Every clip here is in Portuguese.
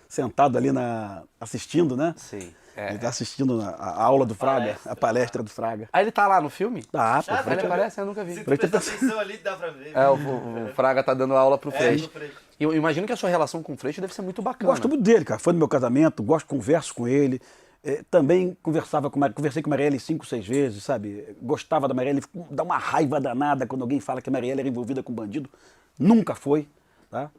Sentado ali assistindo, né? Sim. Ele tá assistindo a aula do Fraga, a palestra do Fraga. Aí ele tá lá no filme? Tá, pô. Ele aparece? Eu nunca vi. Se tu prestar atenção ali, dá pra ver. O Fraga tá dando aula pro Freixo. pro Freixo. E eu imagino que a sua relação com o Freixo deve ser muito bacana. Gosto muito dele, cara. Foi no meu casamento, converso com ele. Também conversei com a Marielle 5, 6 vezes, sabe? Gostava da Marielle, dá uma raiva danada quando alguém fala que a Marielle era envolvida com bandido. Nunca foi, tá?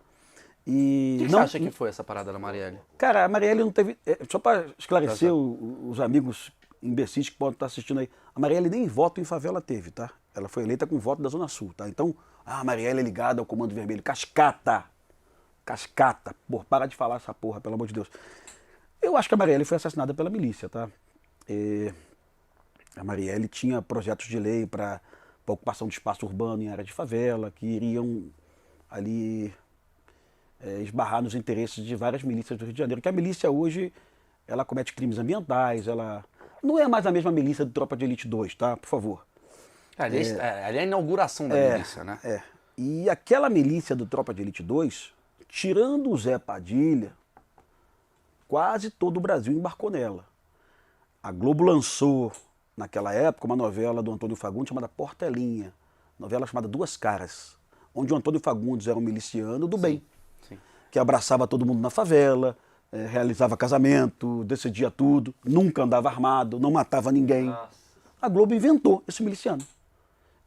E O que você acha que foi essa parada da Marielle? Cara, a Marielle não teve... Só para esclarecer os amigos imbecis que podem estar assistindo aí, a Marielle nem voto em favela teve, tá? Ela foi eleita com voto da Zona Sul, tá? Então, a Marielle é ligada ao Comando Vermelho. Cascata! Cascata! Pô, para de falar essa porra, pelo amor de Deus. Eu acho que a Marielle foi assassinada pela milícia, tá? A Marielle tinha projetos de lei para ocupação de espaço urbano em área de favela, que iriam ali esbarrar nos interesses de várias milícias do Rio de Janeiro. Que a milícia hoje, ela comete crimes ambientais, ela não é mais a mesma milícia do Tropa de Elite 2, tá? Por favor. Ali é a inauguração da milícia, né? E aquela milícia do Tropa de Elite 2, tirando o Zé Padilha, quase todo o Brasil embarcou nela. A Globo lançou, naquela época, uma novela do Antônio Fagundes chamada Portelinha. Novela chamada Duas Caras, onde o Antônio Fagundes era um miliciano do bem, que abraçava todo mundo na favela, realizava casamento, decidia tudo, nunca andava armado, não matava ninguém. Nossa. A Globo inventou esse miliciano.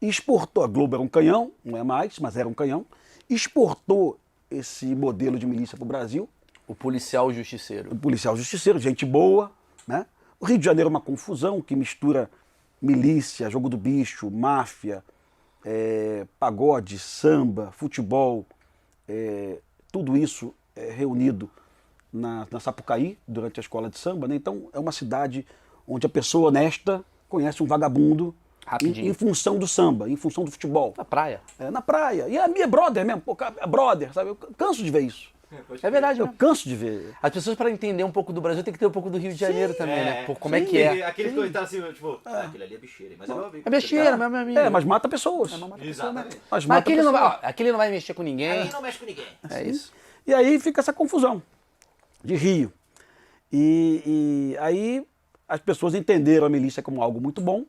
E exportou, a Globo era um canhão, não é mais, mas era um canhão, exportou esse modelo de milícia para o Brasil. O policial justiceiro. O policial justiceiro, gente boa, né? O Rio de Janeiro é uma confusão que mistura milícia, jogo do bicho, máfia, pagode, samba, futebol, tudo isso reunido na Sapucaí, durante a escola de samba, né? Então é uma cidade onde a pessoa honesta conhece um vagabundo em função do samba, em função do futebol. Na praia. Na praia. E a minha brother mesmo, pô, brother, sabe? Eu canso de ver isso. É verdade, eu canso de ver. As pessoas, para entender um pouco do Brasil, tem que ter um pouco do Rio de Janeiro também, né? Por como é que é. Aqueles comentários assim, tipo, aquele ali é bicheira. Mas é bicheira, meu amigo. Mas mata pessoas. Exatamente. Mas aquele não vai mexer com ninguém. Aquele não mexe com ninguém. É isso. E aí fica essa confusão de Rio. E aí as pessoas entenderam a milícia como algo muito bom,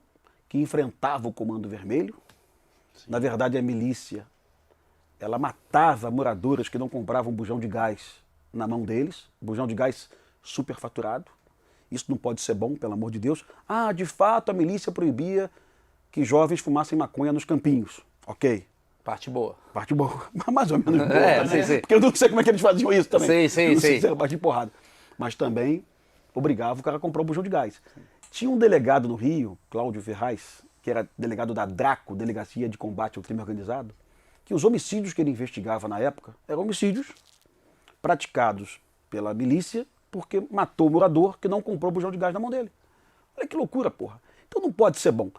que enfrentava o Comando Vermelho. Sim. Na verdade, a milícia, ela matava moradoras que não compravam bujão de gás na mão deles, bujão de gás superfaturado. Isso não pode ser bom, pelo amor de Deus. De fato, a milícia proibia que jovens fumassem maconha nos campinhos. Ok. Parte boa. Parte boa. Mais ou menos boa. Sei. Porque eu não sei como é que eles faziam isso também. Sei. Se era parte de porrada. Mas também obrigava o cara a comprar um bujão de gás. Tinha um delegado no Rio, Cláudio Ferraz, que era delegado da DRACO, Delegacia de Combate ao Crime Organizado, que os homicídios que ele investigava na época eram homicídios praticados pela milícia porque matou o morador que não comprou o bujão de gás na mão dele. Olha que loucura, porra. Então não pode ser bom.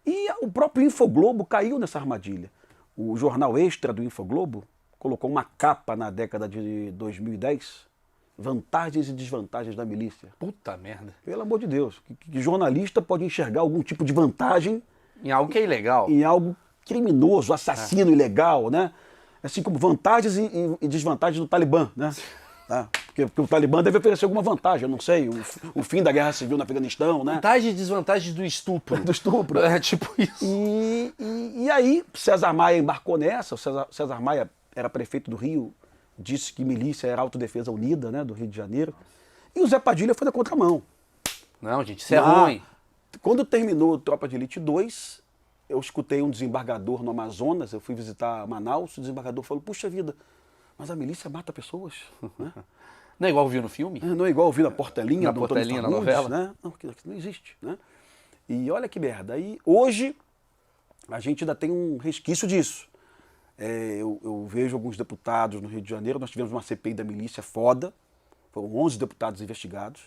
E o próprio Infoglobo caiu nessa armadilha. O jornal Extra do Infoglobo colocou uma capa na década de 2010, vantagens e desvantagens da milícia. Puta merda. Pelo amor de Deus. Que jornalista pode enxergar algum tipo de vantagem em algo que é ilegal. Em algo criminoso, assassino, ilegal, né? Assim como vantagens e desvantagens do Talibã, né? Porque o Talibã deve oferecer alguma vantagem, eu não sei, o fim da guerra civil no Afeganistão, né? Vantagens e desvantagens do estupro. Do estupro. É tipo isso. E aí, César Maia embarcou nessa, César Maia era prefeito do Rio, disse que milícia era autodefesa unida, né, do Rio de Janeiro, e o Zé Padilha foi na contramão. Não, gente, isso é ruim. Quando terminou o Tropa de Elite 2, eu escutei um desembargador no Amazonas, eu fui visitar Manaus, o desembargador falou, puxa vida, mas a milícia mata pessoas, né? Não é igual viu no filme? Não é igual viu na Portelinha, na Portelinha, na novela? Né? Não, não existe, né? E olha que merda. Aí, hoje, a gente ainda tem um resquício disso. Eu vejo alguns deputados no Rio de Janeiro, nós tivemos uma CPI da milícia foda, foram 11 deputados investigados,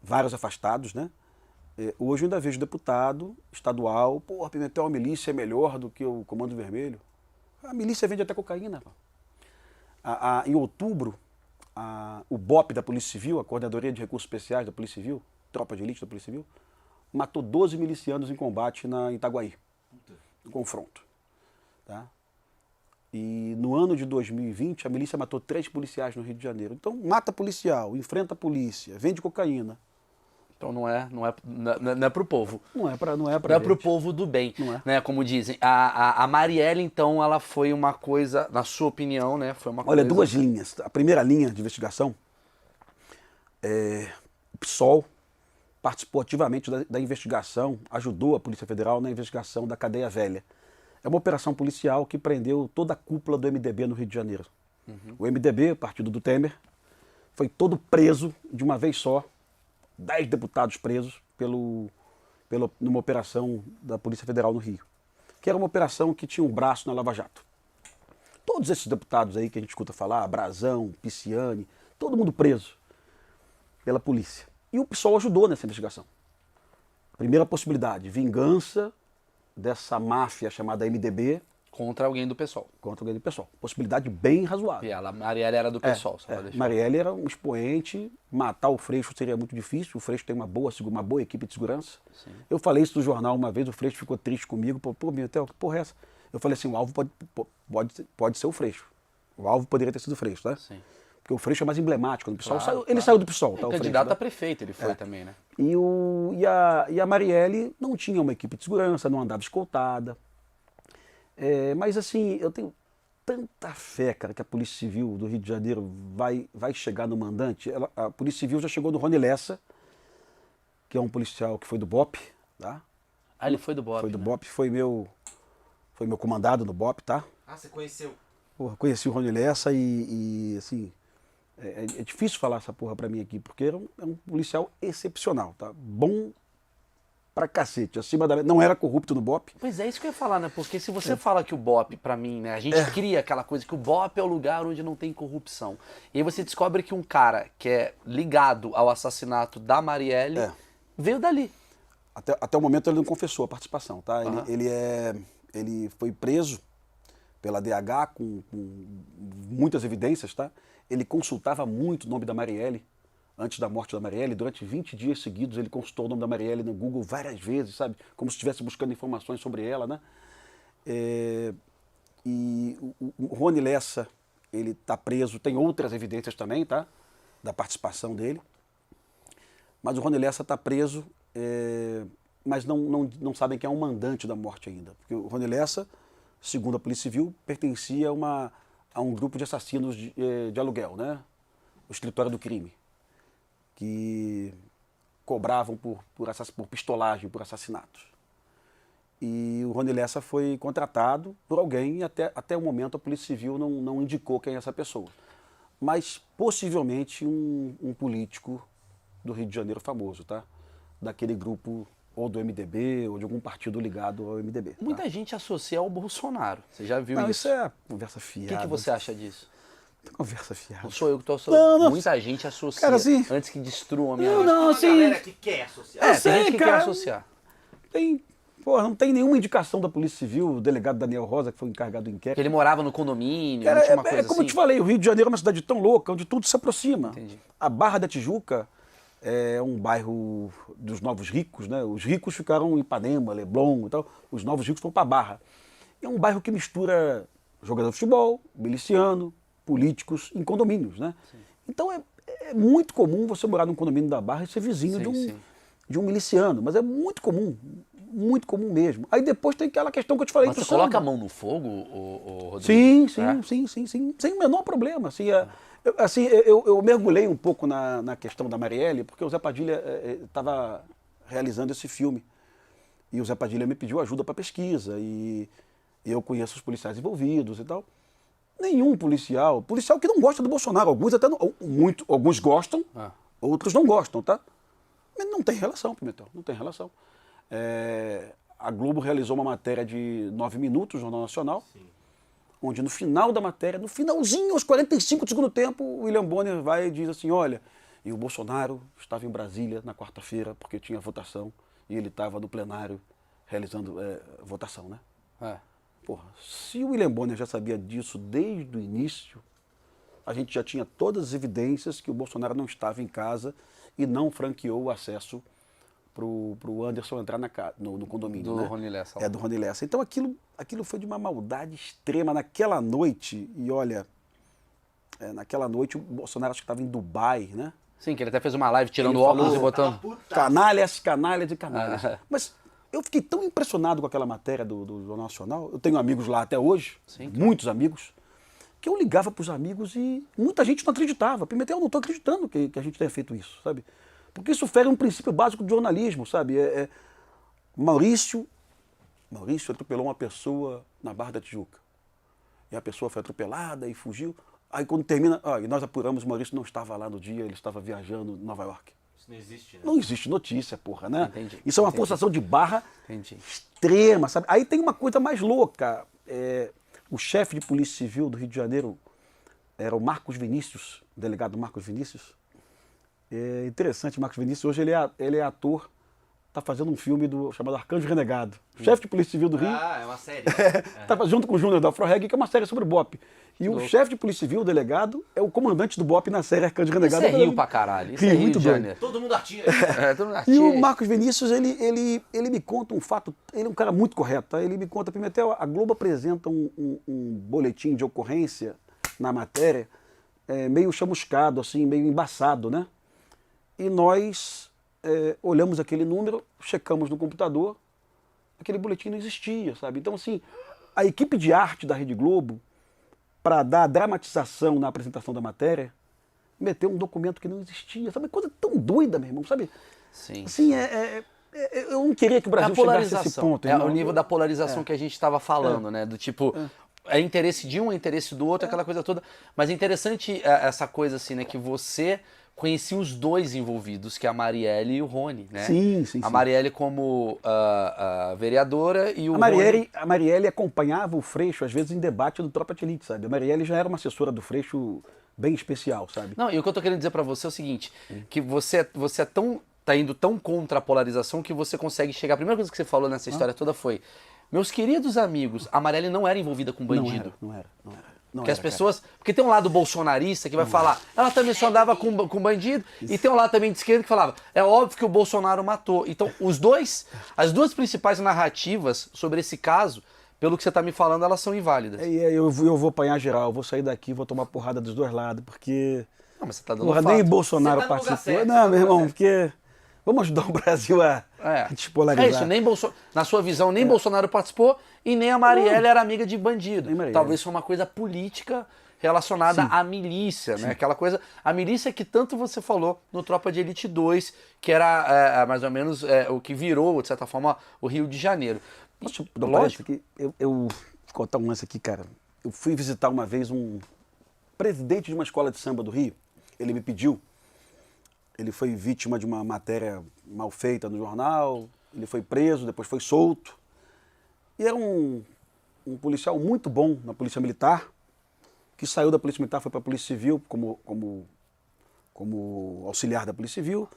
vários afastados, né? Hoje eu ainda vejo deputado estadual, porra, Pimentel, a milícia é melhor do que o Comando Vermelho. A milícia vende até cocaína. Em outubro, o BOP da Polícia Civil, a Coordenadoria de Recursos Especiais da Polícia Civil, Tropa de Elite da Polícia Civil, matou 12 milicianos em combate em Itaguaí, no confronto. Tá? E no ano de 2020, a milícia matou 3 policiais no Rio de Janeiro. Então, mata policial, enfrenta a polícia, vende cocaína. Então não é pro povo. Não é pra Não é pro gente. povo do bem, Não é. né? Como dizem. A Marielle, então, ela foi uma coisa, na sua opinião, né? Foi uma Olha, coisa... 2 linhas. A primeira linha de investigação, o PSOL participou ativamente da investigação, ajudou a Polícia Federal na investigação da Cadeia Velha. É uma operação policial que prendeu toda a cúpula do MDB no Rio de Janeiro. O MDB, partido do Temer, foi todo preso de uma vez só, 10 deputados presos numa operação da Polícia Federal no Rio, que era uma operação que tinha um braço na Lava Jato. Todos esses deputados aí que a gente escuta falar, Brazão, Pisciani, todo mundo preso pela polícia. E o PSOL ajudou nessa investigação. Primeira possibilidade, vingança dessa máfia chamada MDB Contra alguém do PSOL. contra alguém do PSOL. Possibilidade bem razoável. E a Marielle era do PSOL, só pra deixar. Marielle era um expoente, matar o Freixo seria muito difícil, o Freixo tem uma boa equipe de segurança. Sim. Eu falei isso no jornal uma vez, o Freixo ficou triste comigo, pô, Miguel, que porra é essa? Eu falei assim, o alvo pode ser o Freixo. O alvo poderia ter sido o Freixo, tá? Sim. Porque o Freixo é mais emblemático do PSOL. Claro, Ele saiu do PSOL, tá? O Candidato Freixo, a prefeito ele foi também, né? E a Marielle não tinha uma equipe de segurança, não andava escoltada. Mas assim, eu tenho tanta fé, cara, que a Polícia Civil do Rio de Janeiro vai chegar no mandante. A Polícia Civil já chegou no Rony Lessa, que é um policial que foi do BOPE, tá? Ah, ele foi do BOPE, Foi do né? BOPE, foi meu comandado no BOPE, tá? Ah, você conheceu? Porra, conheci o Rony Lessa e assim, é difícil falar essa porra pra mim aqui, porque é um policial excepcional, tá? Bom pra cacete, acima da... Não era corrupto no BOPE. Pois é, isso que eu ia falar, né? Porque se você fala que o BOPE, pra mim, né? A gente cria aquela coisa que o BOPE é o lugar onde não tem corrupção. E aí você descobre que um cara que é ligado ao assassinato da Marielle veio dali. Até o momento ele não confessou a participação, tá? Aham. Ele foi preso pela DH com muitas evidências, tá? Ele consultava muito o nome da Marielle antes da morte da Marielle. Durante 20 dias seguidos ele consultou o nome da Marielle no Google várias vezes, sabe? Como se estivesse buscando informações sobre ela, né? E o Rony Lessa, ele tá preso, tem outras evidências também, tá? Da participação dele. Mas o Rony Lessa está preso, mas não sabem quem é o mandante da morte ainda. Porque o Rony Lessa, segundo a Polícia Civil, pertencia a um grupo de assassinos de aluguel, né? O Escritório do Crime, que cobravam por pistolagem, por assassinatos. E o Rony Lessa foi contratado por alguém e até o momento a Polícia Civil não indicou quem é essa pessoa. Mas possivelmente um político do Rio de Janeiro famoso, tá? Daquele grupo ou do MDB ou de algum partido ligado ao MDB. Tá? Muita gente associa ao Bolsonaro. Você já viu Não, isso? isso é conversa O fiada. que você acha disso? Conversa fiada. Não sou eu que estou associando. Não. Muita gente associa. Cara, assim- Antes que destruam a minha Não, vida. não, Uma assim... galera que quer associar. É, sei, tem gente que cara. quer associar. Não tem nenhuma indicação da Polícia Civil, o delegado Daniel Rosa, que foi encarregado do inquérito. Que ele morava no condomínio, Cara, não tinha uma coisa como assim. eu te falei, o Rio de Janeiro é uma cidade tão louca, onde tudo se aproxima. Entendi. A Barra da Tijuca é um bairro dos novos ricos, né? Os ricos ficaram em Ipanema, Leblon e tal. Os novos ricos foram para Barra. É um bairro que mistura jogador de futebol, miliciano, políticos em condomínios, né? Sim. Então é muito comum você morar num condomínio da Barra e ser vizinho de um miliciano, mas é muito comum mesmo. Aí depois tem aquela questão que eu te falei. Mas você coloca a mão no fogo, o Rodrigo? Sim, sem o menor problema. Assim, eu mergulhei um pouco na questão da Marielle, porque o Zé Padilha estava realizando esse filme. E o Zé Padilha me pediu ajuda para pesquisa, e eu conheço os policiais envolvidos e tal. Nenhum policial que não gosta do Bolsonaro, alguns gostam, outros não gostam, tá? Mas não tem relação, Pimentel, não tem relação. A Globo realizou uma matéria de 9 minutos no Jornal Nacional, onde no final da matéria, no finalzinho, aos 45 do segundo tempo, o William Bonner vai e diz assim, olha, e o Bolsonaro estava em Brasília na quarta-feira, porque tinha votação, e ele estava no plenário realizando votação, né? Porra, se o William Bonner já sabia disso desde o início, a gente já tinha todas as evidências que o Bolsonaro não estava em casa e não franqueou o acesso pro Anderson entrar no condomínio, Do né? Rony Lessa. É, do Rony Lessa. Então aquilo foi de uma maldade extrema naquela noite. E olha, naquela noite o Bolsonaro acho que estava em Dubai, né? Sim, que ele até fez uma live tirando Ele o óculos falou, e botando... Canalhas, canalhas e canalhas. Ah. Mas eu fiquei tão impressionado com aquela matéria do Jornal Nacional. Eu tenho amigos lá até hoje, Sim, muitos amigos, que eu ligava para os amigos e muita gente não acreditava. Pimentel, eu não estou acreditando que a gente tenha feito isso, sabe? Porque isso fere um princípio básico do jornalismo, sabe? Maurício atropelou uma pessoa na Barra da Tijuca. E a pessoa foi atropelada e fugiu. Aí quando termina, e nós apuramos, o Maurício não estava lá no dia, ele estava viajando em Nova York. Isso não existe, né? Não existe notícia, porra, né? Entendi, Isso é uma entendi. forçação de barra Entendi. extrema, sabe? Aí tem uma coisa mais louca. O chefe de Polícia Civil do Rio de Janeiro era o Marcos Vinícius, o delegado Marcos Vinícius. É interessante, Marcos Vinícius, hoje ele é ator, está fazendo um filme chamado Arcanjo Renegado. O chefe de Polícia Civil do Rio. Ah, é uma série. Estava junto com o Júnior da Afro-Reg, que é uma série sobre o BOP. E o chefe de Polícia Civil, o delegado, é o comandante do BOP na série Arcanjo Renegado. Isso é Rio pra caralho. Isso Rio, é Rio muito de doido. Janeiro. Todo mundo artia. Todo mundo E o artia. Marcos Vinícius, ele me conta um fato, ele é um cara muito correto, tá? Ele me conta, Pimentel, a Globo apresenta um boletim de ocorrência na matéria, meio chamuscado, assim, meio embaçado, né? E nós olhamos aquele número, checamos no computador, aquele boletim não existia, sabe? Então, assim, a equipe de arte da Rede Globo, para dar a dramatização na apresentação da matéria, meteu um documento que não existia, sabe? Coisa tão doida, meu irmão, sabe? Sim. Assim, eu não queria que o É a Brasil chegasse a esse polarização. ponto. É irmão. o nível da polarização que a gente estava falando, né? Do tipo, é interesse de um, é interesse do outro, aquela coisa toda. Mas é interessante essa coisa assim, né? Que você conhecia os dois envolvidos, que é a Marielle e o Rony, né? Sim, sim, A sim. Marielle como vereadora e o A Marielle acompanhava o Freixo, às vezes, em debate do Tropa de Elite, sabe? A Marielle já era uma assessora do Freixo bem especial, sabe? Não, e o que eu tô querendo dizer pra você é o seguinte, que você é tão, tá indo tão contra a polarização que você consegue chegar... A primeira coisa que você falou nessa história toda foi, meus queridos amigos, a Marielle não era envolvida com bandido. Não era. Porque as pessoas... Porque tem um lado bolsonarista que vai falar, ela também só andava com bandido, e tem um lado também de esquerda que falava, é óbvio que o Bolsonaro matou. Então, as duas principais narrativas sobre esse caso, pelo que você tá me falando, elas são inválidas. Eu vou apanhar geral, eu vou sair daqui, vou tomar porrada dos dois lados, porque... Não, mas você tá dando Porra, fato. nem Bolsonaro Você tá no lugar participou. certo, Não, você tá meu no irmão, lugar porque... Vamos ajudar o Brasil a despolarizar. É isso, nem na sua visão, nem Bolsonaro participou e nem a Marielle era amiga de bandido. Nem Marielle. Talvez foi uma coisa política relacionada à milícia, né? Aquela coisa, a milícia que tanto você falou no Tropa de Elite 2, que era mais ou menos o que virou, de certa forma, o Rio de Janeiro. Posso dar um Lógico. parênteses aqui? Eu vou contar um lance aqui, cara. Eu fui visitar uma vez um presidente de uma escola de samba do Rio. Ele me pediu. Ele foi vítima de uma matéria mal feita no jornal. Ele foi preso, depois foi solto. E era um policial muito bom na Polícia Militar, que saiu da Polícia Militar, foi para a Polícia Civil como auxiliar da Polícia Civil.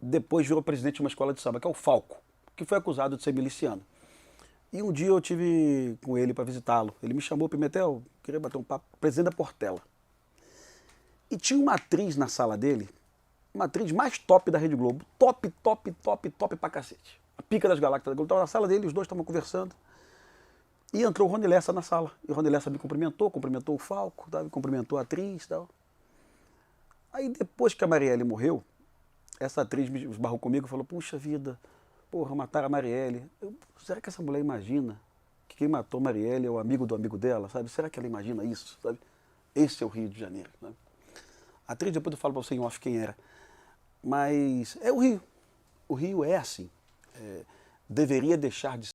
Depois virou presidente de uma escola de samba, que é o Falco, que foi acusado de ser miliciano. E um dia eu tive com ele para visitá-lo. Ele me chamou, Pimentel, queria bater um papo, presidente da Portela. E tinha uma atriz na sala dele, uma atriz mais top da Rede Globo. Top pra cacete. A pica das galáxias da Globo. Estava na sala dele, os dois estavam conversando. E entrou o Rony Lessa na sala. E o Rony Lessa me cumprimentou o Falco, tá? Me cumprimentou a atriz e tal. Aí depois que a Marielle morreu, essa atriz me esbarrou comigo e falou, puxa vida, porra, mataram a Marielle. Será que essa mulher imagina que quem matou a Marielle é o amigo do amigo dela, sabe? Será que ela imagina isso, sabe? Esse é o Rio de Janeiro, sabe? A atriz, depois eu falo para você em off quem era. Mas é o Rio. O Rio é assim. Deveria deixar de